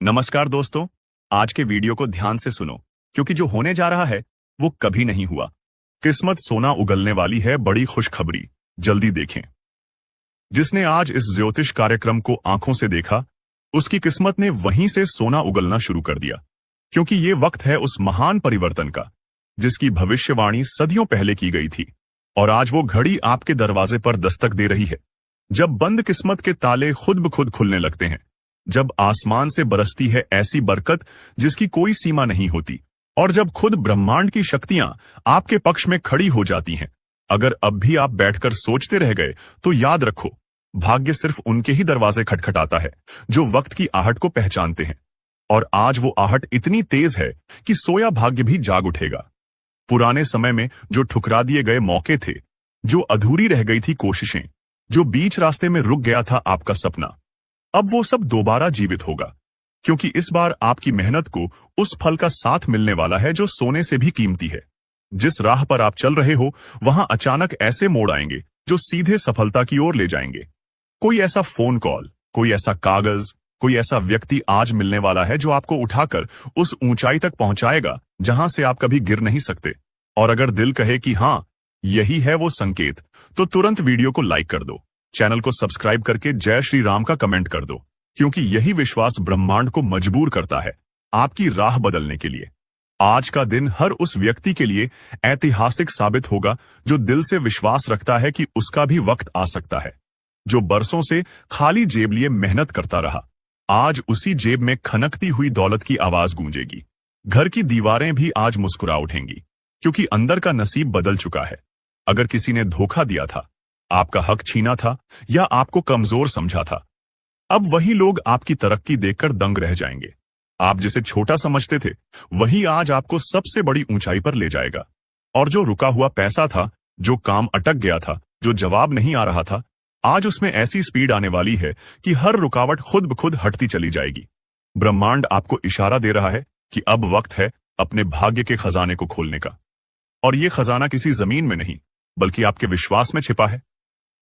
नमस्कार दोस्तों। आज के वीडियो को ध्यान से सुनो, क्योंकि जो होने जा रहा है वो कभी नहीं हुआ। किस्मत सोना उगलने वाली है, बड़ी खुशखबरी, जल्दी देखें। जिसने आज इस ज्योतिष कार्यक्रम को आंखों से देखा, उसकी किस्मत ने वहीं से सोना उगलना शुरू कर दिया, क्योंकि ये वक्त है उस महान परिवर्तन का जिसकी भविष्यवाणी सदियों पहले की गई थी। और आज वो घड़ी आपके दरवाजे पर दस्तक दे रही है, जब बंद किस्मत के ताले खुद ब खुद खुलने लगते हैं, जब आसमान से बरसती है ऐसी बरकत जिसकी कोई सीमा नहीं होती, और जब खुद ब्रह्मांड की शक्तियां आपके पक्ष में खड़ी हो जाती हैं। अगर अब भी आप बैठकर सोचते रह गए तो याद रखो, भाग्य सिर्फ उनके ही दरवाजे खटखटाता है जो वक्त की आहट को पहचानते हैं। और आज वो आहट इतनी तेज है कि सोया भाग्य भी जाग उठेगा। पुराने समय में जो ठुकरा दिए गए मौके थे, जो अधूरी रह गई थी कोशिशें, जो बीच रास्ते में रुक गया था आपका सपना, अब वो सब दोबारा जीवित होगा, क्योंकि इस बार आपकी मेहनत को उस फल का साथ मिलने वाला है जो सोने से भी कीमती है। जिस राह पर आप चल रहे हो, वहां अचानक ऐसे मोड़ आएंगे जो सीधे सफलता की ओर ले जाएंगे। कोई ऐसा फोन कॉल, कोई ऐसा कागज, कोई ऐसा व्यक्ति आज मिलने वाला है जो आपको उठाकर उस ऊंचाई तक पहुंचाएगा जहां से आप कभी गिर नहीं सकते। और अगर दिल कहे कि हां, यही है वो संकेत, तो तुरंत वीडियो को लाइक कर दो, चैनल को सब्सक्राइब करके जय श्री राम का कमेंट कर दो, क्योंकि यही विश्वास ब्रह्मांड को मजबूर करता है आपकी राह बदलने के लिए। आज का दिन हर उस व्यक्ति के लिए ऐतिहासिक साबित होगा जो दिल से विश्वास रखता है कि उसका भी वक्त आ सकता है। जो बरसों से खाली जेब लिए मेहनत करता रहा, आज उसी जेब में खनकती हुई दौलत की आवाज गूंजेगी। घर की दीवारें भी आज मुस्कुरा उठेंगी, क्योंकि अंदर का नसीब बदल चुका है। अगर किसी ने धोखा दिया था, आपका हक छीना था या आपको कमजोर समझा था, अब वही लोग आपकी तरक्की देखकर दंग रह जाएंगे। आप जिसे छोटा समझते थे, वही आज आपको सबसे बड़ी ऊंचाई पर ले जाएगा। और जो रुका हुआ पैसा था, जो काम अटक गया था, जो जवाब नहीं आ रहा था, आज उसमें ऐसी स्पीड आने वाली है कि हर रुकावट खुद ब खुद हटती चली जाएगी। ब्रह्मांड आपको इशारा दे रहा है कि अब वक्त है अपने भाग्य के खजाने को खोलने का। और ये खजाना किसी जमीन में नहीं, बल्कि आपके विश्वास में छिपा है।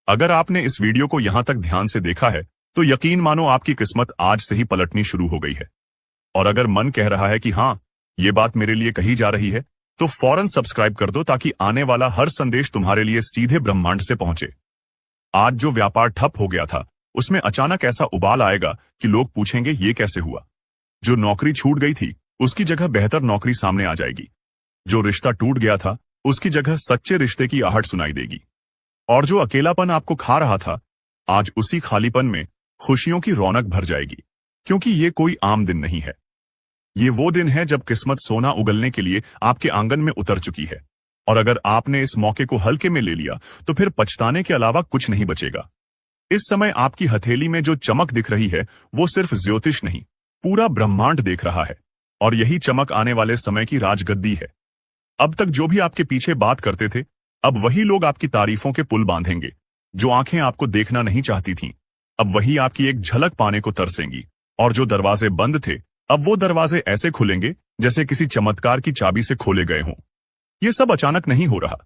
अगर आपने इस वीडियो को यहां तक ध्यान से देखा है, तो यकीन मानो आपकी किस्मत आज से ही पलटनी शुरू हो गई है। और अगर मन कह रहा है कि हां, ये बात मेरे लिए कही जा रही है, तो फौरन सब्सक्राइब कर दो, ताकि आने वाला हर संदेश तुम्हारे लिए सीधे ब्रह्मांड से पहुंचे। आज जो व्यापार ठप हो गया था, उसमें अचानक ऐसा उबाल आएगा कि लोग पूछेंगे ये कैसे हुआ। जो नौकरी छूट गई थी, उसकी जगह बेहतर नौकरी सामने आ जाएगी। जो रिश्ता टूट गया था, उसकी जगह सच्चे रिश्ते की आहट सुनाई देगी। और जो अकेलापन आपको खा रहा था, आज उसी खालीपन में खुशियों की रौनक भर जाएगी। क्योंकि ये कोई आम दिन नहीं है, ये वो दिन है जब किस्मत सोना उगलने के लिए आपके आंगन में उतर चुकी है। और अगर आपने इस मौके को हल्के में ले लिया, तो फिर पछताने के अलावा कुछ नहीं बचेगा। इस समय आपकी हथेली में जो चमक दिख रही है, वो सिर्फ ज्योतिष नहीं, पूरा ब्रह्मांड देख रहा है। और यही चमक आने वाले समय की राजगद्दी है। अब तक जो भी आपके पीछे बात करते थे, अब वही लोग आपकी तारीफों के पुल बांधेंगे। जो आंखें आपको देखना नहीं चाहती थीं, अब वही आपकी एक झलक पाने को तरसेंगी। और जो दरवाजे बंद थे, अब वो दरवाजे ऐसे खुलेंगे जैसे किसी चमत्कार की चाबी से खोले गए हों। ये सब अचानक नहीं हो रहा,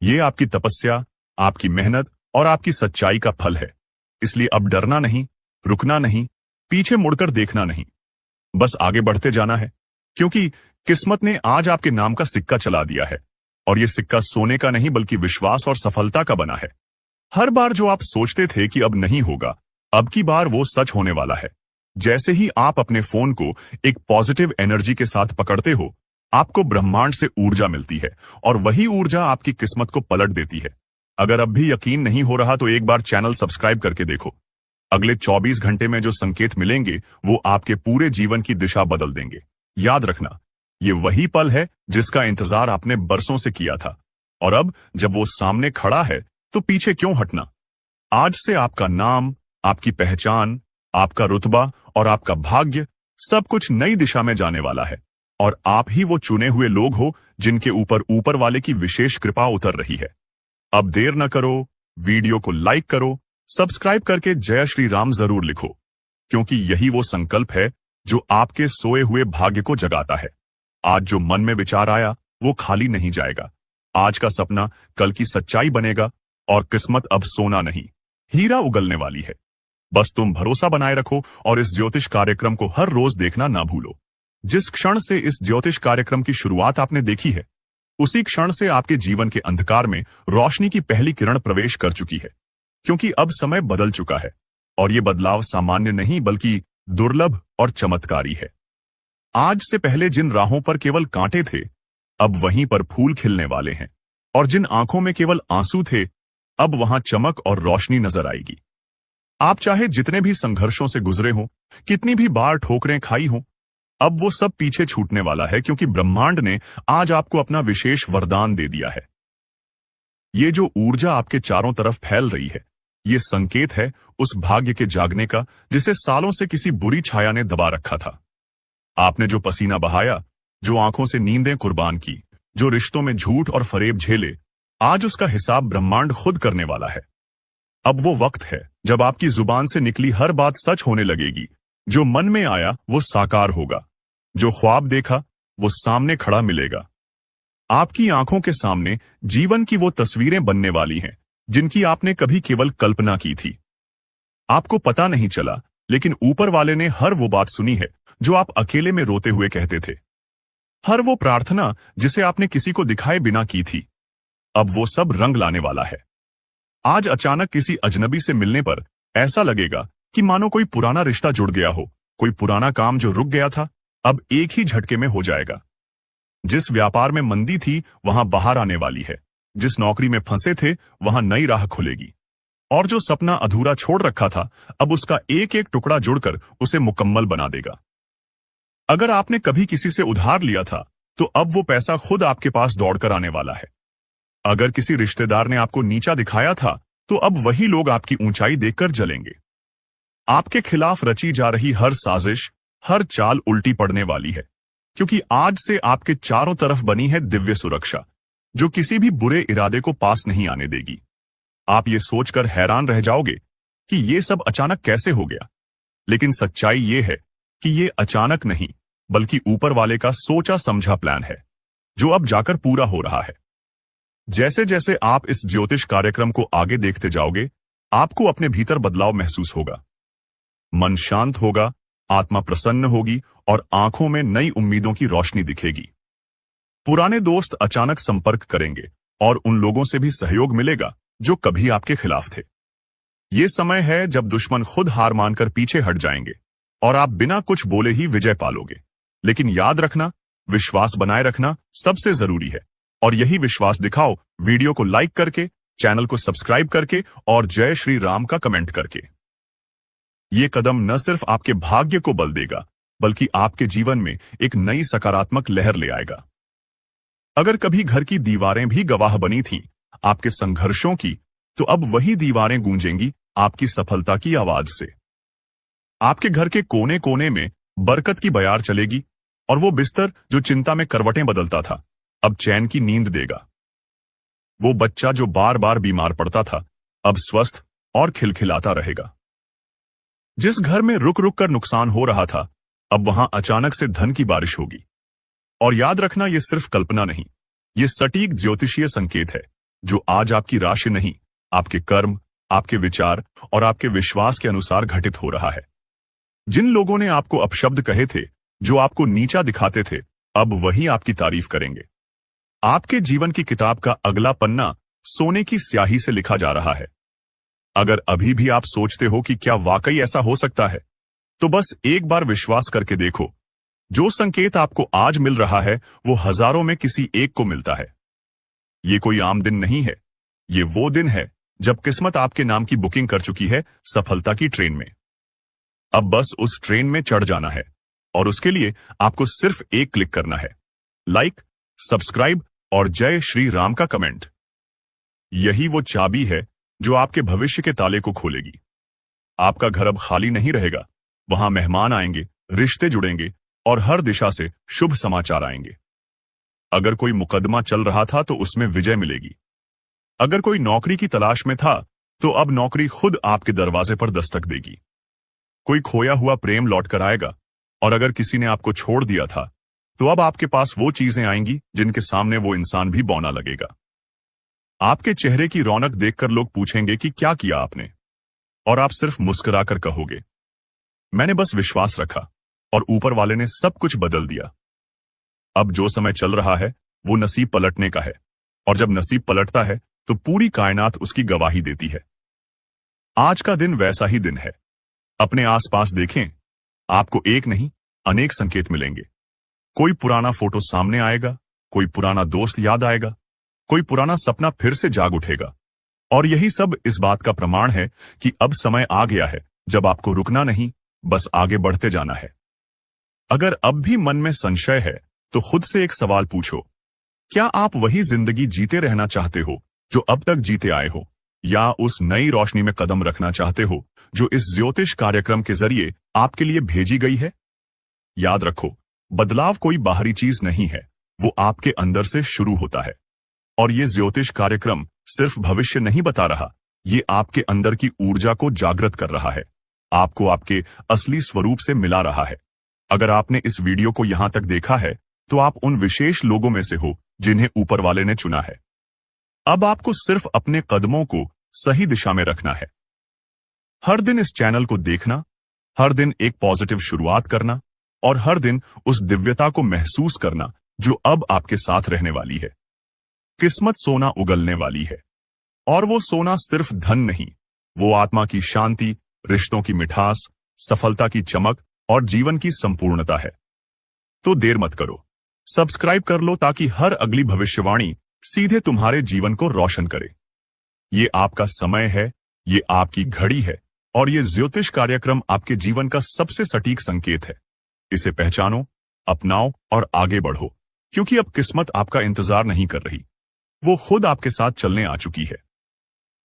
ये आपकी तपस्या, आपकी मेहनत और आपकी सच्चाई का फल है। इसलिए अब डरना नहीं, रुकना नहीं, पीछे मुड़कर देखना नहीं, बस आगे बढ़ते जाना है। क्योंकि किस्मत ने आज आपके नाम का सिक्का चला दिया है। और ये सिक्का सोने का नहीं, बल्कि विश्वास और सफलता का बना है। हर बार जो आप सोचते थे कि अब नहीं होगा, अब की बार वो सच होने वाला है। जैसे ही आप अपने फोन को एक पॉजिटिव एनर्जी के साथ पकड़ते हो, आपको ब्रह्मांड से ऊर्जा मिलती है, और वही ऊर्जा आपकी किस्मत को पलट देती है। अगर अब भी यकीन नहीं हो रहा, तो एक बार चैनल सब्सक्राइब करके देखो। अगले 24 घंटे में जो संकेत मिलेंगे, वो आपके पूरे जीवन की दिशा बदल देंगे। याद रखना, ये वही पल है जिसका इंतजार आपने बरसों से किया था। और अब जब वो सामने खड़ा है, तो पीछे क्यों हटना। आज से आपका नाम, आपकी पहचान, आपका रुतबा और आपका भाग्य, सब कुछ नई दिशा में जाने वाला है। और आप ही वो चुने हुए लोग हो जिनके ऊपर वाले की विशेष कृपा उतर रही है। अब देर न करो, वीडियो को लाइक करो, सब्सक्राइब करके जय श्री राम जरूर लिखो, क्योंकि यही वो संकल्प है जो आपके सोए हुए भाग्य को जगाता है। आज जो मन में विचार आया, वो खाली नहीं जाएगा। आज का सपना कल की सच्चाई बनेगा, और किस्मत अब सोना नहीं, हीरा उगलने वाली है। बस तुम भरोसा बनाए रखो और इस ज्योतिष कार्यक्रम को हर रोज देखना ना भूलो। जिस क्षण से इस ज्योतिष कार्यक्रम की शुरुआत आपने देखी है, उसी क्षण से आपके जीवन के अंधकार में रोशनी की पहली किरण प्रवेश कर चुकी है, क्योंकि अब समय बदल चुका है और ये बदलाव सामान्य नहीं बल्कि दुर्लभ और चमत्कारी है। आज से पहले जिन राहों पर केवल कांटे थे, अब वहीं पर फूल खिलने वाले हैं, और जिन आंखों में केवल आंसू थे, अब वहां चमक और रोशनी नजर आएगी। आप चाहे जितने भी संघर्षों से गुजरे हों, कितनी भी बार ठोकरें खाई हों, अब वो सब पीछे छूटने वाला है, क्योंकि ब्रह्मांड ने आज आपको अपना विशेष वरदान दे दिया है। ये जो ऊर्जा आपके चारों तरफ फैल रही है, ये संकेत है उस भाग्य के जागने का जिसे सालों से किसी बुरी छाया ने दबा रखा था। आपने जो पसीना बहाया, जो आंखों से नींदें कुर्बान की, जो रिश्तों में झूठ और फरेब झेले, आज उसका हिसाब ब्रह्मांड खुद करने वाला है। अब वो वक्त है जब आपकी जुबान से निकली हर बात सच होने लगेगी। जो मन में आया वो साकार होगा, जो ख्वाब देखा वो सामने खड़ा मिलेगा। आपकी आंखों के सामने जीवन की वो तस्वीरें बनने वाली हैं जिनकी आपने कभी केवल कल्पना की थी। आपको पता नहीं चला, लेकिन ऊपर वाले ने हर वो बात सुनी है जो आप अकेले में रोते हुए कहते थे। हर वो प्रार्थना जिसे आपने किसी को दिखाए बिना की थी, अब वो सब रंग लाने वाला है। आज अचानक किसी अजनबी से मिलने पर ऐसा लगेगा कि मानो कोई पुराना रिश्ता जुड़ गया हो। कोई पुराना काम जो रुक गया था, अब एक ही झटके में हो जाएगा। जिस व्यापार में मंदी थी, वहां बाहर आने वाली है। जिस नौकरी में फंसे थे, वहां नई राह खुलेगी। और जो सपना अधूरा छोड़ रखा था, अब उसका एक एक टुकड़ा जुड़कर उसे मुकम्मल बना देगा। अगर आपने कभी किसी से उधार लिया था, तो अब वो पैसा खुद आपके पास दौड़कर आने वाला है। अगर किसी रिश्तेदार ने आपको नीचा दिखाया था, तो अब वही लोग आपकी ऊंचाई देखकर जलेंगे। आपके खिलाफ रची जा रही हर साजिश, हर चाल उल्टी पड़ने वाली है, क्योंकि आज से आपके चारों तरफ बनी है दिव्य सुरक्षा, जो किसी भी बुरे इरादे को पास नहीं आने देगी। आप ये सोचकर हैरान रह जाओगे कि ये सब अचानक कैसे हो गया, लेकिन सच्चाई ये है कि ये अचानक नहीं, बल्कि ऊपर वाले का सोचा समझा प्लान है, जो अब जाकर पूरा हो रहा है। जैसे जैसे आप इस ज्योतिष कार्यक्रम को आगे देखते जाओगे, आपको अपने भीतर बदलाव महसूस होगा। मन शांत होगा, आत्मा प्रसन्न होगी और आंखों में नई उम्मीदों की रोशनी दिखेगी। पुराने दोस्त अचानक संपर्क करेंगे और उन लोगों से भी सहयोग मिलेगा जो कभी आपके खिलाफ थे। ये समय है जब दुश्मन खुद हार मानकर पीछे हट जाएंगे और आप बिना कुछ बोले ही विजय पालोगे। लेकिन याद रखना, विश्वास बनाए रखना सबसे जरूरी है, और यही विश्वास दिखाओ वीडियो को लाइक करके, चैनल को सब्सक्राइब करके और जय श्री राम का कमेंट करके। ये कदम न सिर्फ आपके भाग्य को बल देगा, बल्कि आपके जीवन में एक नई सकारात्मक लहर ले आएगा। अगर कभी घर की दीवारें भी गवाह बनी थीं आपके संघर्षों की, तो अब वही दीवारें गूंजेंगी आपकी सफलता की आवाज से। आपके घर के कोने कोने में बरकत की बयार चलेगी, और वो बिस्तर जो चिंता में करवटें बदलता था, अब चैन की नींद देगा। वो बच्चा जो बार बार बीमार पड़ता था, अब स्वस्थ और खिलखिलाता रहेगा। जिस घर में रुक रुक कर नुकसान हो रहा था, अब वहां अचानक से धन की बारिश होगी। और याद रखना, ये सिर्फ कल्पना नहीं, ये सटीक ज्योतिषीय संकेत है, जो आज आपकी राशि नहीं, आपके कर्म, आपके विचार और आपके विश्वास के अनुसार घटित हो रहा है। जिन लोगों ने आपको अपशब्द कहे थे, जो आपको नीचा दिखाते थे, अब वही आपकी तारीफ करेंगे। आपके जीवन की किताब का अगला पन्ना सोने की स्याही से लिखा जा रहा है। अगर अभी भी आप सोचते हो कि क्या वाकई ऐसा हो सकता है, तो बस एक बार विश्वास करके देखो। जो संकेत आपको आज मिल रहा है, वो हजारों में किसी एक को मिलता है। ये कोई आम दिन नहीं है, ये वो दिन है जब किस्मत आपके नाम की बुकिंग कर चुकी है सफलता की ट्रेन में। अब बस उस ट्रेन में चढ़ जाना है, और उसके लिए आपको सिर्फ एक क्लिक करना है, लाइक, सब्सक्राइब और जय श्री राम का कमेंट। यही वो चाबी है जो आपके भविष्य के ताले को खोलेगी। आपका घर अब खाली नहीं रहेगा, वहां मेहमान आएंगे, रिश्ते जुड़ेंगे और हर दिशा से शुभ समाचार आएंगे। अगर कोई मुकदमा चल रहा था तो उसमें विजय मिलेगी। अगर कोई नौकरी की तलाश में था, तो अब नौकरी खुद आपके दरवाजे पर दस्तक देगी। कोई खोया हुआ प्रेम लौट कर आएगा, और अगर किसी ने आपको छोड़ दिया था, तो अब आपके पास वो चीजें आएंगी जिनके सामने वो इंसान भी बौना लगेगा। आपके चेहरे की रौनक देखकर लोग पूछेंगे कि क्या किया आपने। और आप सिर्फ मुस्कुराकर कहोगे, मैंने बस विश्वास रखा और ऊपर वाले ने सब कुछ बदल दिया। अब जो समय चल रहा है वो नसीब पलटने का है, और जब नसीब पलटता है तो पूरी कायनात उसकी गवाही देती है। आज का दिन वैसा ही दिन है। अपने आसपास देखें, आपको एक नहीं अनेक संकेत मिलेंगे। कोई पुराना फोटो सामने आएगा, कोई पुराना दोस्त याद आएगा, कोई पुराना सपना फिर से जाग उठेगा। और यही सब इस बात का प्रमाण है कि अब समय आ गया है जब आपको रुकना नहीं, बस आगे बढ़ते जाना है। अगर अब भी मन में संशय है तो खुद से एक सवाल पूछो, क्या आप वही जिंदगी जीते रहना चाहते हो जो अब तक जीते आए हो, या उस नई रोशनी में कदम रखना चाहते हो जो इस ज्योतिष कार्यक्रम के जरिए आपके लिए भेजी गई है? याद रखो, बदलाव कोई बाहरी चीज नहीं है, वो आपके अंदर से शुरू होता है। और ये ज्योतिष कार्यक्रम सिर्फ भविष्य नहीं बता रहा, ये आपके अंदर की ऊर्जा को जागृत कर रहा है, आपको आपके असली स्वरूप से मिला रहा है। अगर आपने इस वीडियो को यहां तक देखा है तो आप उन विशेष लोगों में से हो जिन्हें ऊपर वाले ने चुना है। अब आपको सिर्फ अपने कदमों को सही दिशा में रखना है। हर दिन इस चैनल को देखना, हर दिन एक पॉजिटिव शुरुआत करना, और हर दिन उस दिव्यता को महसूस करना जो अब आपके साथ रहने वाली है। किस्मत सोना उगलने वाली है, और वो सोना सिर्फ धन नहीं, वो आत्मा की शांति, रिश्तों की मिठास, सफलता की चमक और जीवन की संपूर्णता है। तो देर मत करो, सब्सक्राइब कर लो ताकि हर अगली भविष्यवाणी सीधे तुम्हारे जीवन को रोशन करे। ये आपका समय है, ये आपकी घड़ी है, और ये ज्योतिष कार्यक्रम आपके जीवन का सबसे सटीक संकेत है। इसे पहचानो, अपनाओ और आगे बढ़ो, क्योंकि अब किस्मत आपका इंतजार नहीं कर रही, वो खुद आपके साथ चलने आ चुकी है।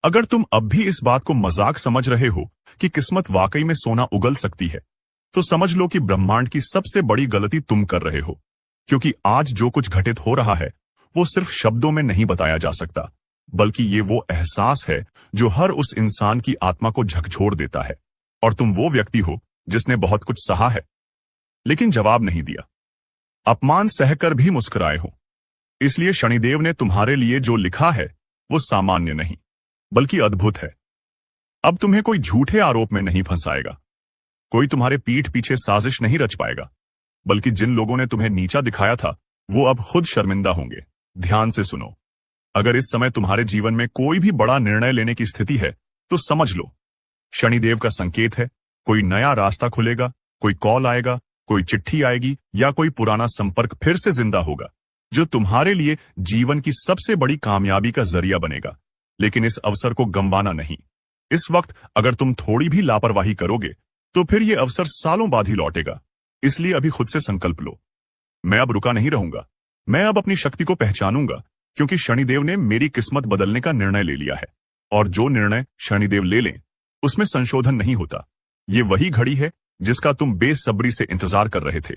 अगर तुम अब भी इस बात को मजाक समझ रहे हो कि किस्मत वाकई में सोना उगल सकती है, तो समझ लो कि ब्रह्मांड की सबसे बड़ी गलती तुम कर रहे हो, क्योंकि आज जो कुछ घटित हो रहा है वो सिर्फ शब्दों में नहीं बताया जा सकता, बल्कि ये वो एहसास है जो हर उस इंसान की आत्मा को झकझोर देता है। और तुम वो व्यक्ति हो जिसने बहुत कुछ सहा है लेकिन जवाब नहीं दिया, अपमान सहकर भी मुस्कुराए हो। इसलिए शनिदेव ने तुम्हारे लिए जो लिखा है वो सामान्य नहीं बल्कि अद्भुत है। अब तुम्हें कोई झूठे आरोप में नहीं फंसाएगा, कोई तुम्हारे पीठ पीछे साजिश नहीं रच पाएगा, बल्कि जिन लोगों ने तुम्हें नीचा दिखाया था वो अब खुद शर्मिंदा होंगे। ध्यान से सुनो, अगर इस समय तुम्हारे जीवन में कोई भी बड़ा निर्णय लेने की स्थिति है तो समझ लो, शनिदेव का संकेत है। कोई नया रास्ता खुलेगा, कोई कॉल आएगा, कोई चिट्ठी आएगी, या कोई पुराना संपर्क फिर से जिंदा होगा जो तुम्हारे लिए जीवन की सबसे बड़ी कामयाबी का जरिया बनेगा। लेकिन इस अवसर को गंवाना नहीं। इस वक्त अगर तुम थोड़ी भी लापरवाही करोगे तो फिर यह अवसर सालों बाद ही लौटेगा। इसलिए अभी खुद से संकल्प लो, मैं अब रुका नहीं रहूंगा, मैं अब अपनी शक्ति को पहचानूंगा, क्योंकि शनिदेव ने मेरी किस्मत बदलने का निर्णय ले लिया है। और जो निर्णय शनिदेव ले लें उसमें संशोधन नहीं होता। ये वही घड़ी है जिसका तुम बेसब्री से इंतजार कर रहे थे।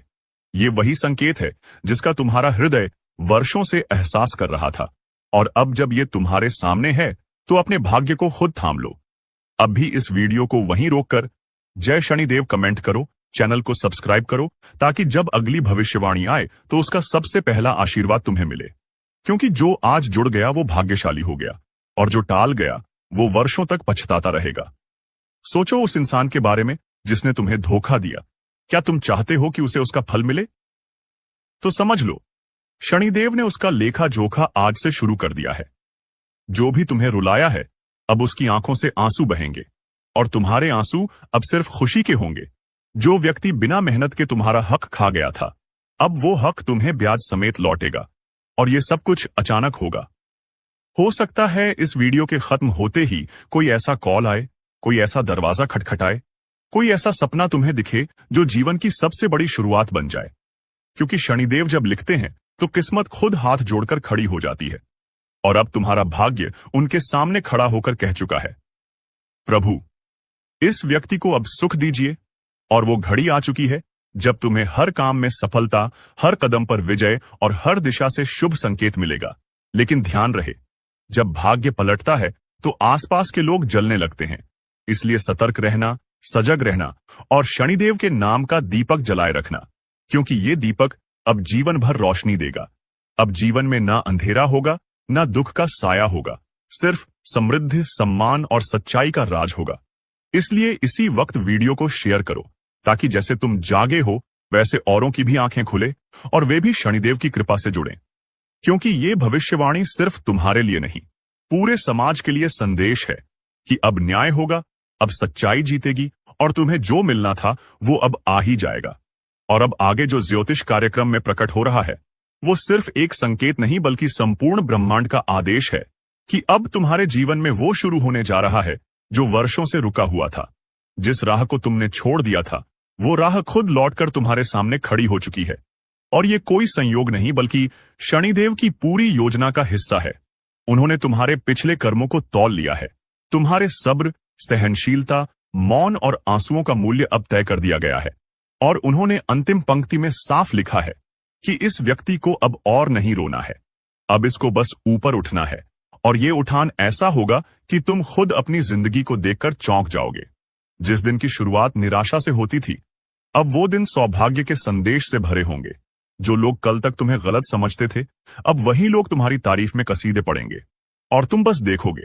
ये वही संकेत है जिसका तुम्हारा हृदय वर्षों से एहसास कर रहा था। और अब जब ये तुम्हारे सामने है तो अपने भाग्य को खुद थाम लो। अब भी इस वीडियो को वहीं रोककर जय शनिदेव कमेंट करो, चैनल को सब्सक्राइब करो, ताकि जब अगली भविष्यवाणी आए तो उसका सबसे पहला आशीर्वाद तुम्हें मिले। क्योंकि जो आज जुड़ गया वो भाग्यशाली हो गया, और जो टाल गया वो वर्षों तक पछताता रहेगा। सोचो उस इंसान के बारे में जिसने तुम्हें धोखा दिया। क्या तुम चाहते हो कि उसे उसका फल मिले? तो समझ लो, शनिदेव ने उसका लेखा जोखा आज से शुरू कर दिया है। जो भी तुम्हें रुलाया है अब उसकी आंखों से आंसू बहेंगे, और तुम्हारे आंसू अब सिर्फ खुशी के होंगे। जो व्यक्ति बिना मेहनत के तुम्हारा हक खा गया था, अब वो हक तुम्हें ब्याज समेत लौटेगा। और ये सब कुछ अचानक होगा। हो सकता है इस वीडियो के खत्म होते ही कोई ऐसा कॉल आए, कोई ऐसा दरवाजा खटखटाए, कोई ऐसा सपना तुम्हें दिखे जो जीवन की सबसे बड़ी शुरुआत बन जाए। क्योंकि शनिदेव जब लिखते हैं तो किस्मत खुद हाथ जोड़कर खड़ी हो जाती है। और अब तुम्हारा भाग्य उनके सामने खड़ा होकर कह चुका है, प्रभु इस व्यक्ति को अब सुख दीजिए। और वो घड़ी आ चुकी है जब तुम्हें हर काम में सफलता, हर कदम पर विजय और हर दिशा से शुभ संकेत मिलेगा। लेकिन ध्यान रहे, जब भाग्य पलटता है तो आसपास के लोग जलने लगते हैं। इसलिए सतर्क रहना, सजग रहना और शनिदेव के नाम का दीपक जलाए रखना, क्योंकि ये दीपक अब जीवन भर रोशनी देगा। अब जीवन में ना अंधेरा होगा, ना दुख का साया होगा, सिर्फ समृद्धि, सम्मान और सच्चाई का राज होगा। इसलिए इसी वक्त वीडियो को शेयर करो, ताकि जैसे तुम जागे हो वैसे औरों की भी आंखें खुले और वे भी शनिदेव की कृपा से जुड़ें। क्योंकि ये भविष्यवाणी सिर्फ तुम्हारे लिए नहीं, पूरे समाज के लिए संदेश है कि अब न्याय होगा, अब सच्चाई जीतेगी और तुम्हें जो मिलना था वो अब आ ही जाएगा। और अब आगे जो ज्योतिष कार्यक्रम में प्रकट हो रहा है वो सिर्फ एक संकेत नहीं बल्कि संपूर्ण ब्रह्मांड का आदेश है कि अब तुम्हारे जीवन में वो शुरू होने जा रहा है जो वर्षों से रुका हुआ था। जिस राह को तुमने छोड़ दिया था वो राह खुद लौटकर तुम्हारे सामने खड़ी हो चुकी है। और ये कोई संयोग नहीं बल्कि शनिदेव की पूरी योजना का हिस्सा है। उन्होंने तुम्हारे पिछले कर्मों को तौल लिया है। तुम्हारे सब्र, सहनशीलता, मौन और आंसुओं का मूल्य अब तय कर दिया गया है। और उन्होंने अंतिम पंक्ति में साफ लिखा है कि इस व्यक्ति को अब और नहीं रोना है, अब इसको बस ऊपर उठना है। और ये उठान ऐसा होगा कि तुम खुद अपनी जिंदगी को देखकर चौंक जाओगे। जिस दिन की शुरुआत निराशा से होती थी, अब वो दिन सौभाग्य के संदेश से भरे होंगे। जो लोग कल तक तुम्हें गलत समझते थे, अब वही लोग तुम्हारी तारीफ में कसीदे पड़ेंगे। और तुम बस देखोगे,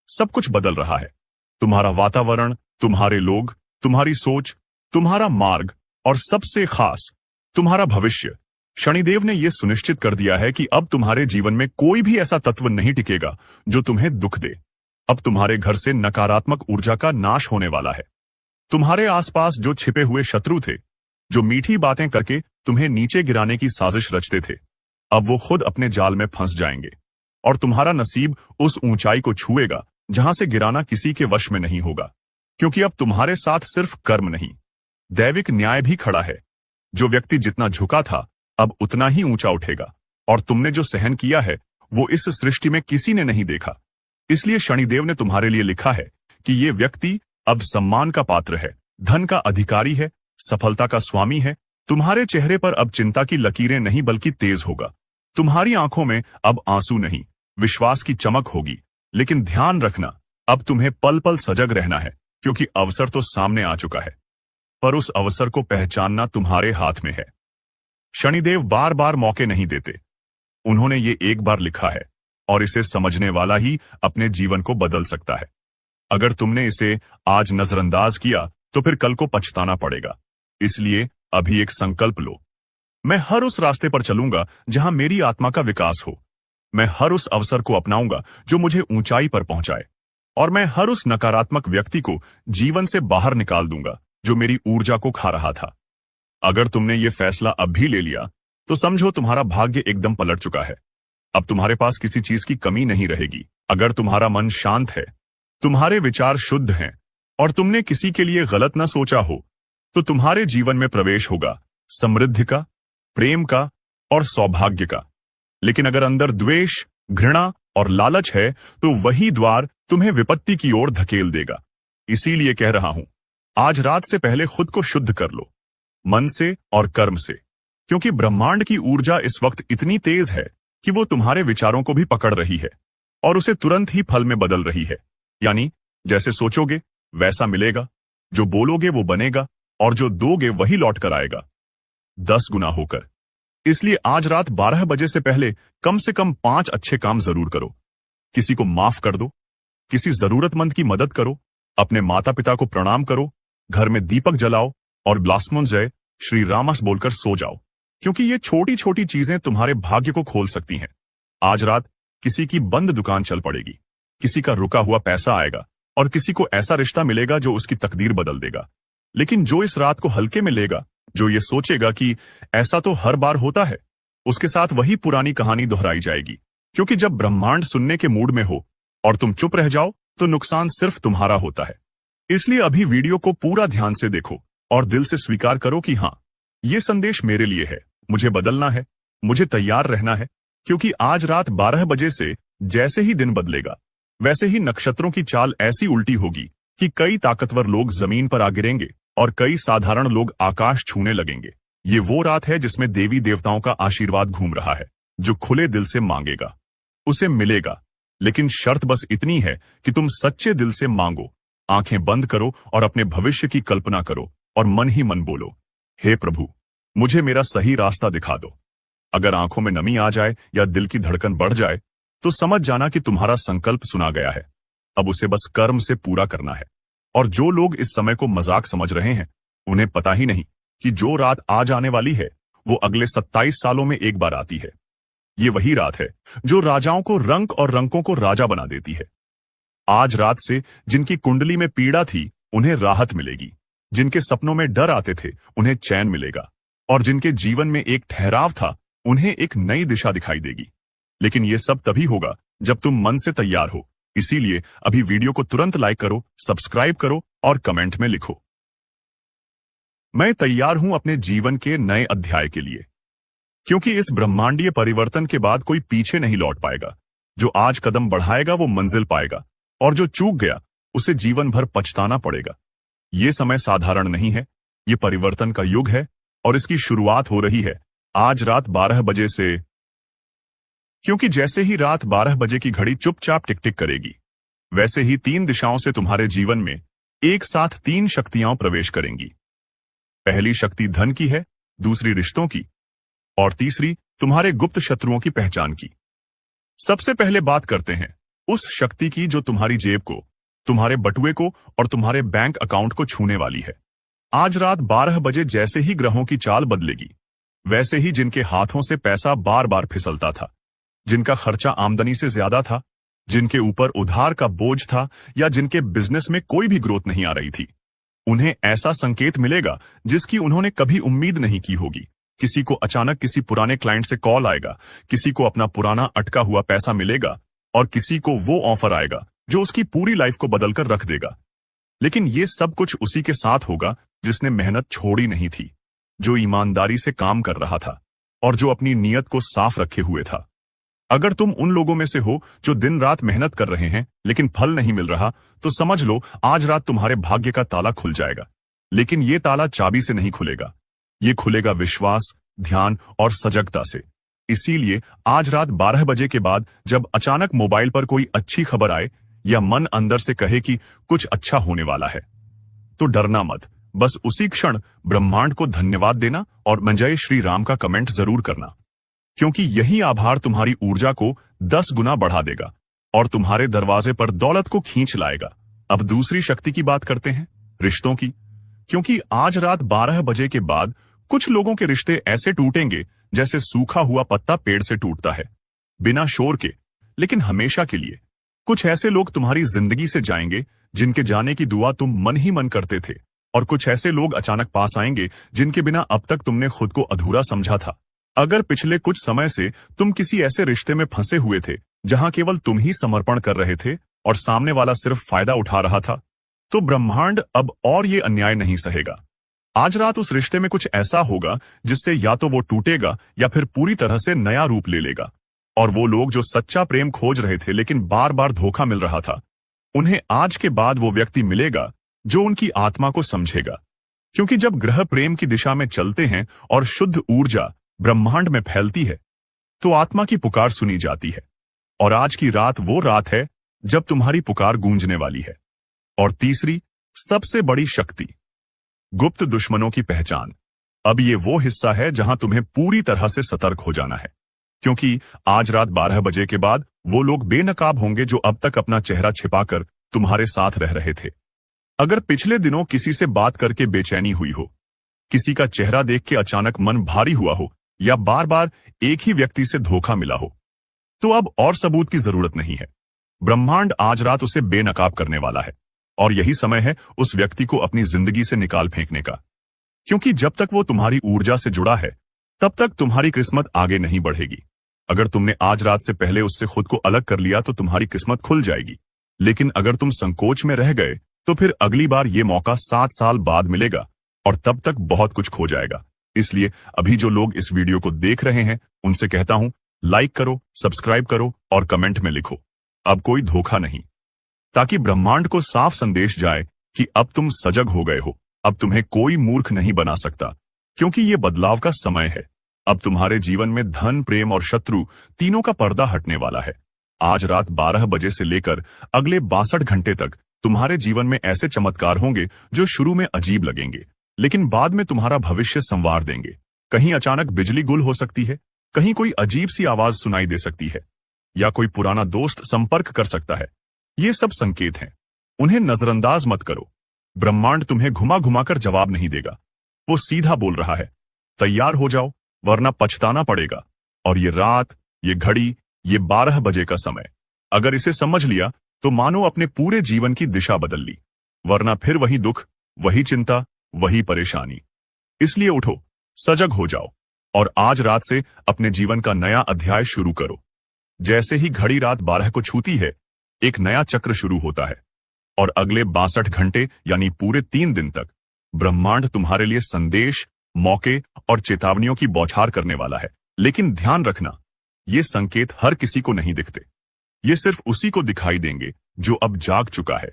सब कुछ बदल रहा है। तुम्हारा वातावरण, तुम्हारे लोग, तुम्हारी सोच, तुम्हारा मार्ग और सबसे खास तुम्हारा भविष्य। शनिदेव ने यह सुनिश्चित कर दिया है कि अब तुम्हारे जीवन में कोई भी ऐसा तत्व नहीं टिकेगा जो तुम्हें दुख दे। अब तुम्हारे घर से नकारात्मक ऊर्जा का नाश होने वाला है। तुम्हारे आसपास जो छिपे हुए शत्रु थे, जो मीठी बातें करके तुम्हें नीचे गिराने की साजिश रचते थे, अब वो खुद अपने जाल में फंस जाएंगे। और तुम्हारा नसीब उस ऊंचाई को छुएगा जहां से गिराना किसी के वश में नहीं होगा। क्योंकि अब तुम्हारे साथ सिर्फ कर्म नहीं, दैविक न्याय भी खड़ा है। जो व्यक्ति जितना झुका था अब उतना ही ऊंचा उठेगा। और तुमने जो सहन किया है वो इस सृष्टि में किसी ने नहीं देखा। इसलिए शनिदेव ने तुम्हारे लिए लिखा है कि ये व्यक्ति अब सम्मान का पात्र है, धन का अधिकारी है, सफलता का स्वामी है। तुम्हारे चेहरे पर अब चिंता की लकीरें नहीं बल्कि तेज होगा। तुम्हारी आंखों में अब आंसू नहीं, विश्वास की चमक होगी। लेकिन ध्यान रखना, अब तुम्हें पल पल सजग रहना है, क्योंकि अवसर तो सामने आ चुका है, पर उस अवसर को पहचानना तुम्हारे हाथ में है। शनिदेव बार बार मौके नहीं देते। उन्होंने ये एक बार लिखा है और इसे समझने वाला ही अपने जीवन को बदल सकता है। अगर तुमने इसे आज नजरअंदाज किया तो फिर कल को पछताना पड़ेगा। इसलिए अभी एक संकल्प लो, मैं हर उस रास्ते पर चलूंगा जहां मेरी आत्मा का विकास हो। मैं हर उस अवसर को अपनाऊंगा जो मुझे ऊंचाई पर पहुंचाए। और मैं हर उस नकारात्मक व्यक्ति को जीवन से बाहर निकाल दूंगा जो मेरी ऊर्जा को खा रहा था। अगर तुमने ये फैसला अब भी ले लिया तो समझो तुम्हारा भाग्य एकदम पलट चुका है। अब तुम्हारे पास किसी चीज की कमी नहीं रहेगी। अगर तुम्हारा मन शांत है, तुम्हारे विचार शुद्ध हैं और तुमने किसी के लिए गलत न सोचा हो, तो तुम्हारे जीवन में प्रवेश होगा समृद्धि का, प्रेम का और सौभाग्य का। लेकिन अगर अंदर द्वेष, घृणा और लालच है तो वही द्वार तुम्हें विपत्ति की ओर धकेल देगा। इसीलिए कह रहा हूं, आज रात से पहले खुद को शुद्ध कर लो, मन से और कर्म से। क्योंकि ब्रह्मांड की ऊर्जा इस वक्त इतनी तेज है कि वो तुम्हारे विचारों को भी पकड़ रही है और उसे तुरंत ही फल में बदल रही है। यानी जैसे सोचोगे वैसा मिलेगा, जो बोलोगे वो बनेगा और जो दोगे वही लौट कर आएगा 10 गुना होकर। इसलिए आज रात 12 बजे से पहले कम से कम 5 अच्छे काम जरूर करो। किसी को माफ कर दो, किसी जरूरतमंद की मदद करो, अपने माता पिता को प्रणाम करो, घर में दीपक जलाओ और ब्लास्मोन जय श्री रामस बोलकर सो जाओ। क्योंकि ये छोटी छोटी चीजें तुम्हारे भाग्य को खोल सकती हैं। आज रात किसी की बंद दुकान चल पड़ेगी, किसी का रुका हुआ पैसा आएगा और किसी को ऐसा रिश्ता मिलेगा जो उसकी तकदीर बदल देगा। लेकिन जो इस रात को हल्के में लेगा, जो ये सोचेगा कि ऐसा तो हर बार होता है, उसके साथ वही पुरानी कहानी दोहराई जाएगी। क्योंकि जब ब्रह्मांड सुनने के मूड में हो और तुम चुप रह जाओ तो नुकसान सिर्फ तुम्हारा होता है। इसलिए अभी वीडियो को पूरा ध्यान से देखो और दिल से स्वीकार करो कि हाँ, ये संदेश मेरे लिए है, मुझे बदलना है, मुझे तैयार रहना है। क्योंकि आज रात 12 बजे से जैसे ही दिन बदलेगा वैसे ही नक्षत्रों की चाल ऐसी उल्टी होगी कि कई ताकतवर लोग जमीन पर आ गिरेंगे और कई साधारण लोग आकाश छूने लगेंगे। ये वो रात है जिसमें देवी देवताओं का आशीर्वाद घूम रहा है। जो खुले दिल से मांगेगा उसे मिलेगा। लेकिन शर्त बस इतनी है कि तुम सच्चे दिल से मांगो, आंखें बंद करो और अपने भविष्य की कल्पना करो और मन ही मन बोलो, हे प्रभु, मुझे मेरा सही रास्ता दिखा दो। अगर आंखों में नमी आ जाए या दिल की धड़कन बढ़ जाए तो समझ जाना कि तुम्हारा संकल्प सुना गया है। अब उसे बस कर्म से पूरा करना है। और जो लोग इस समय को मजाक समझ रहे हैं, उन्हें पता ही नहीं कि जो रात आज आने वाली है वो अगले 27 सालों में एक बार आती है। ये वही रात है जो राजाओं को रंक और रंकों को राजा बना देती है। आज रात से जिनकी कुंडली में पीड़ा थी उन्हें राहत मिलेगी, जिनके सपनों में डर आते थे उन्हें चैन मिलेगा, और जिनके जीवन में एक ठहराव था उन्हें एक नई दिशा दिखाई देगी। लेकिन ये सब तभी होगा जब तुम मन से तैयार हो। इसीलिए अभी वीडियो को तुरंत लाइक करो, सब्सक्राइब करो और कमेंट में लिखो, मैं तैयार हूं अपने जीवन के नए अध्याय के लिए। क्योंकि इस ब्रह्मांडीय परिवर्तन के बाद कोई पीछे नहीं लौट पाएगा। जो आज कदम बढ़ाएगा वो मंजिल पाएगा, और जो चूक गया उसे जीवन भर पछताना पड़ेगा। ये समय साधारण नहीं है, ये परिवर्तन का युग है, और इसकी शुरुआत हो रही है आज रात 12 बजे से। क्योंकि जैसे ही रात 12 बजे की घड़ी चुपचाप टिक टिक करेगी, वैसे ही 3 दिशाओं से तुम्हारे जीवन में एक साथ 3 शक्तियां प्रवेश करेंगी। पहली शक्ति धन की है, दूसरी रिश्तों की, और तीसरी तुम्हारे गुप्त शत्रुओं की पहचान की। सबसे पहले बात करते हैं उस शक्ति की जो तुम्हारी जेब को, तुम्हारे बटुए को और तुम्हारे बैंक अकाउंट को छूने वाली है। आज रात 12 बजे जैसे ही ग्रहों की चाल बदलेगी, वैसे ही जिनके हाथों से पैसा बार बार फिसलता था, जिनका खर्चा आमदनी से ज्यादा था, जिनके ऊपर उधार का बोझ था, या जिनके बिजनेस में कोई भी ग्रोथ नहीं आ रही थी, उन्हें ऐसा संकेत मिलेगा जिसकी उन्होंने कभी उम्मीद नहीं की होगी। किसी को अचानक किसी पुराने क्लाइंट से कॉल आएगा, किसी को अपना पुराना अटका हुआ पैसा मिलेगा, और किसी को वो ऑफर आएगा जो उसकी पूरी लाइफ को बदलकर रख देगा। लेकिन ये सब कुछ उसी के साथ होगा जिसने मेहनत छोड़ी नहीं थी, जो ईमानदारी से काम कर रहा था, और जो अपनी नीयत को साफ रखे हुए था। अगर तुम उन लोगों में से हो जो दिन रात मेहनत कर रहे हैं लेकिन फल नहीं मिल रहा, तो समझ लो आज रात तुम्हारे भाग्य का ताला खुल जाएगा। लेकिन ये ताला चाबी से नहीं खुलेगा, ये खुलेगा विश्वास, ध्यान और सजगता से। इसीलिए आज रात 12 बजे के बाद जब अचानक मोबाइल पर कोई अच्छी खबर आए, या मन अंदर से कहे कि कुछ अच्छा होने वाला है, तो डरना मत। बस उसी क्षण ब्रह्मांड को धन्यवाद देना और जय श्री राम का कमेंट जरूर करना, क्योंकि यही आभार तुम्हारी ऊर्जा को 10 गुना बढ़ा देगा और तुम्हारे दरवाजे पर दौलत को खींच लाएगा। अब दूसरी शक्ति की बात करते हैं, रिश्तों की। क्योंकि आज रात 12 बजे के बाद कुछ लोगों के रिश्ते ऐसे टूटेंगे जैसे सूखा हुआ पत्ता पेड़ से टूटता है, बिना शोर के, लेकिन हमेशा के लिए। कुछ ऐसे लोग तुम्हारी जिंदगी से जाएंगे जिनके जाने की दुआ तुम मन ही मन करते थे, और कुछ ऐसे लोग अचानक पास आएंगे जिनके बिना अब तक तुमने खुद को अधूरा समझा था। अगर पिछले कुछ समय से तुम किसी ऐसे रिश्ते में फंसे हुए थे जहां केवल तुम ही समर्पण कर रहे थे और सामने वाला सिर्फ फायदा उठा रहा था, तो ब्रह्मांड अब और ये अन्याय नहीं सहेगा। आज रात उस रिश्ते में कुछ ऐसा होगा जिससे या तो वो टूटेगा या फिर पूरी तरह से नया रूप ले लेगा। और वो लोग जो सच्चा प्रेम खोज रहे थे लेकिन बार बार धोखा मिल रहा था, उन्हें आज के बाद वो व्यक्ति मिलेगा जो उनकी आत्मा को समझेगा। क्योंकि जब ग्रह प्रेम की दिशा में चलते हैं और शुद्ध ऊर्जा ब्रह्मांड में फैलती है, तो आत्मा की पुकार सुनी जाती है। और आज की रात वो रात है जब तुम्हारी पुकार गूंजने वाली है। और तीसरी सबसे बड़ी शक्ति, गुप्त दुश्मनों की पहचान। अब ये वो हिस्सा है जहां तुम्हें पूरी तरह से सतर्क हो जाना है, क्योंकि आज रात 12 बजे के बाद वो लोग बेनकाब होंगे जो अब तक अपना चेहरा छिपाकर तुम्हारे साथ रह रहे थे। अगर पिछले दिनों किसी से बात करके बेचैनी हुई हो, किसी का चेहरा देख के अचानक मन भारी हुआ हो, या बार बार एक ही व्यक्ति से धोखा मिला हो, तो अब और सबूत की जरूरत नहीं है। ब्रह्मांड आज रात उसे बेनकाब करने वाला है, और यही समय है उस व्यक्ति को अपनी जिंदगी से निकाल फेंकने का। क्योंकि जब तक वो तुम्हारी ऊर्जा से जुड़ा है, तब तक तुम्हारी किस्मत आगे नहीं बढ़ेगी। अगर तुमने आज रात से पहले उससे खुद को अलग कर लिया तो तुम्हारी किस्मत खुल जाएगी। लेकिन अगर तुम संकोच में रह गए तो फिर अगली बार ये मौका 7 साल बाद मिलेगा, और तब तक बहुत कुछ खो जाएगा। इसलिए अभी जो लोग इस वीडियो को देख रहे हैं उनसे कहता हूं, लाइक करो, सब्सक्राइब करो और कमेंट में लिखो, अब कोई धोखा नहीं, ताकि ब्रह्मांड को साफ संदेश जाए कि अब तुम सजग हो गए हो। अब तुम्हें कोई मूर्ख नहीं बना सकता, क्योंकि ये बदलाव का समय है। अब तुम्हारे जीवन में धन, प्रेम और शत्रु तीनों का पर्दा हटने वाला है। आज रात 12 बजे से लेकर अगले 62 घंटे तक तुम्हारे जीवन में ऐसे चमत्कार होंगे जो शुरू में अजीब लगेंगे, लेकिन बाद में तुम्हारा भविष्य संवार देंगे। कहीं अचानक बिजली गुल हो सकती है, कहीं कोई अजीब सी आवाज सुनाई दे सकती है, या कोई पुराना दोस्त संपर्क कर सकता है। ये सब संकेत हैं, उन्हें नजरअंदाज मत करो। ब्रह्मांड तुम्हें घुमा घुमा कर जवाब नहीं देगा। वो सीधा बोल रहा है, तैयार हो जाओ वरना पछताना पड़ेगा। और ये रात, ये घड़ी, ये 12 बजे का समय, अगर इसे समझ लिया तो मानो अपने पूरे जीवन की दिशा बदल ली, वरना फिर वही दुख, वही चिंता, वही परेशानी। इसलिए उठो, सजग हो जाओ और आज रात से अपने जीवन का नया अध्याय शुरू करो। जैसे ही घड़ी रात 12 को छूती है, एक नया चक्र शुरू होता है और अगले 62 घंटे यानी पूरे 3 दिन तक ब्रह्मांड तुम्हारे लिए संदेश, मौके और चेतावनियों की बौछार करने वाला है। लेकिन ध्यान रखना, ये संकेत हर किसी को नहीं दिखते। ये सिर्फ उसी को दिखाई देंगे जो अब जाग चुका है,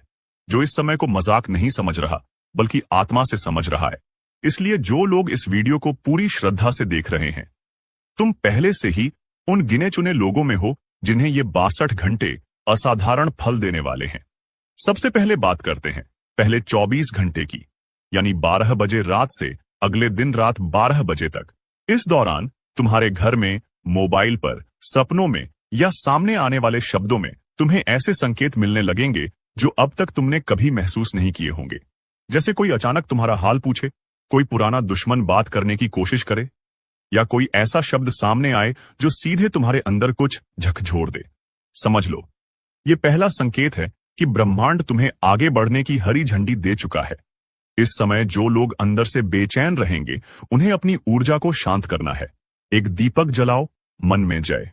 जो इस समय को मजाक नहीं समझ रहा बल्कि आत्मा से समझ रहा है। इसलिए जो लोग इस वीडियो को पूरी श्रद्धा से देख रहे हैं, तुम पहले से ही उन गिने चुने लोगों में हो जिन्हें ये 62 घंटे असाधारण फल देने वाले हैं। सबसे पहले बात करते हैं पहले 24 घंटे की, यानी 12 बजे रात से अगले दिन रात 12 बजे तक। इस दौरान तुम्हारे घर में, मोबाइल पर, सपनों में या सामने आने वाले शब्दों में तुम्हें ऐसे संकेत मिलने लगेंगे जो अब तक तुमने कभी महसूस नहीं किए होंगे। जैसे कोई अचानक तुम्हारा हाल पूछे, कोई पुराना दुश्मन बात करने की कोशिश करे, या कोई ऐसा शब्द सामने आए जो सीधे तुम्हारे अंदर कुछ झकझोर दे। समझ लो, ये पहला संकेत है कि ब्रह्मांड तुम्हें आगे बढ़ने की हरी झंडी दे चुका है। इस समय जो लोग अंदर से बेचैन रहेंगे, उन्हें अपनी ऊर्जा को शांत करना है। एक दीपक जलाओ, मन में जय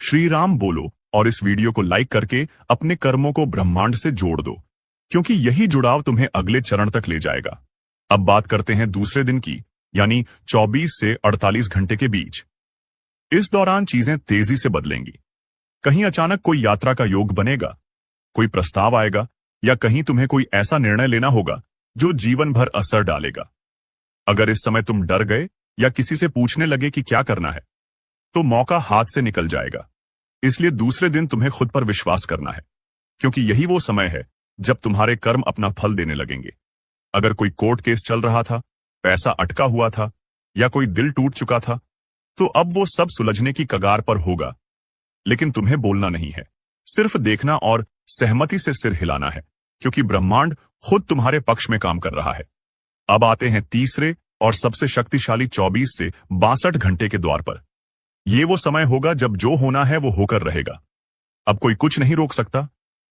श्री राम बोलो और इस वीडियो को लाइक करके अपने कर्मों को ब्रह्मांड से जोड़ दो, क्योंकि यही जुड़ाव तुम्हें अगले चरण तक ले जाएगा। अब बात करते हैं दूसरे दिन की, यानी 24 से 48 घंटे के बीच। इस दौरान चीजें तेजी से बदलेंगी। कहीं अचानक कोई यात्रा का योग बनेगा, कोई प्रस्ताव आएगा, या कहीं तुम्हें कोई ऐसा निर्णय लेना होगा जो जीवन भर असर डालेगा। अगर इस समय तुम डर गए या किसी से पूछने लगे कि क्या करना है, तो मौका हाथ से निकल जाएगा। इसलिए दूसरे दिन तुम्हें खुद पर विश्वास करना है, क्योंकि यही वो समय है जब तुम्हारे कर्म अपना फल देने लगेंगे। अगर कोई कोर्ट केस चल रहा था, पैसा अटका हुआ था या कोई दिल टूट चुका था, तो अब वो सब सुलझने की कगार पर होगा। लेकिन तुम्हें बोलना नहीं है, सिर्फ देखना और सहमति से सिर हिलाना है, क्योंकि ब्रह्मांड खुद तुम्हारे पक्ष में काम कर रहा है। अब आते हैं तीसरे और सबसे शक्तिशाली 24 से 62 घंटे के द्वार पर। ये वो समय होगा जब जो होना है वो होकर रहेगा। अब कोई कुछ नहीं रोक सकता।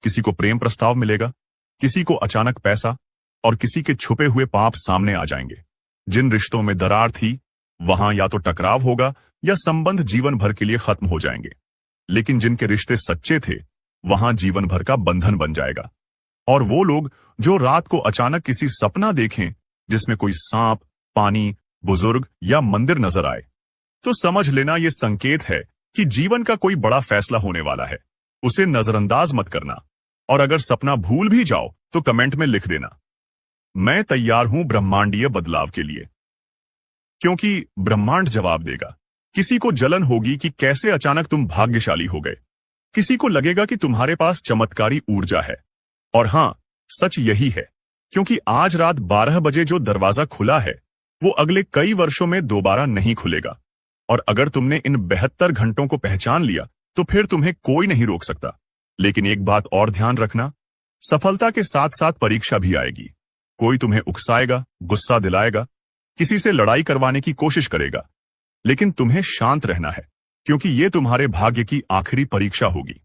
किसी को प्रेम प्रस्ताव मिलेगा, किसी को अचानक पैसा, और किसी के छुपे हुए पाप सामने आ जाएंगे। जिन रिश्तों में दरार थी, वहां या तो टकराव होगा या संबंध जीवन भर के लिए खत्म हो जाएंगे। लेकिन जिनके रिश्ते सच्चे थे, वहां जीवन भर का बंधन बन जाएगा। और वो लोग जो रात को अचानक किसी सपना देखें जिसमें कोई सांप, पानी, बुजुर्ग या मंदिर नजर आए, तो समझ लेना ये संकेत है कि जीवन का कोई बड़ा फैसला होने वाला है। उसे नजरअंदाज मत करना, और अगर सपना भूल भी जाओ तो कमेंट में लिख देना, मैं तैयार हूं ब्रह्मांडीय बदलाव के लिए। क्योंकि ब्रह्मांड जवाब देगा। किसी को जलन होगी कि कैसे अचानक तुम भाग्यशाली हो गए। किसी को लगेगा कि तुम्हारे पास चमत्कारी ऊर्जा है। और हां, सच यही है, क्योंकि आज रात 12 बजे जो दरवाजा खुला है, वो अगले कई वर्षों में दोबारा नहीं खुलेगा। और अगर तुमने इन 72 घंटों को पहचान लिया, तो फिर तुम्हें कोई नहीं रोक सकता। लेकिन एक बात और ध्यान रखना, सफलता के साथ साथ परीक्षा भी आएगी। कोई तुम्हें उकसाएगा, गुस्सा दिलाएगा, किसी से लड़ाई करवाने की कोशिश करेगा, लेकिन तुम्हें शांत रहना है, क्योंकि ये तुम्हारे भाग्य की आखिरी परीक्षा होगी।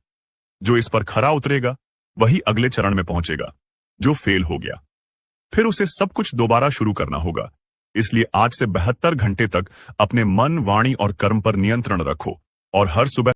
जो इस पर खरा उतरेगा वही अगले चरण में पहुंचेगा। जो फेल हो गया, फिर उसे सब कुछ दोबारा शुरू करना होगा। इसलिए आज से 72 घंटे तक अपने मन, वाणी और कर्म पर नियंत्रण रखो और हर सुबह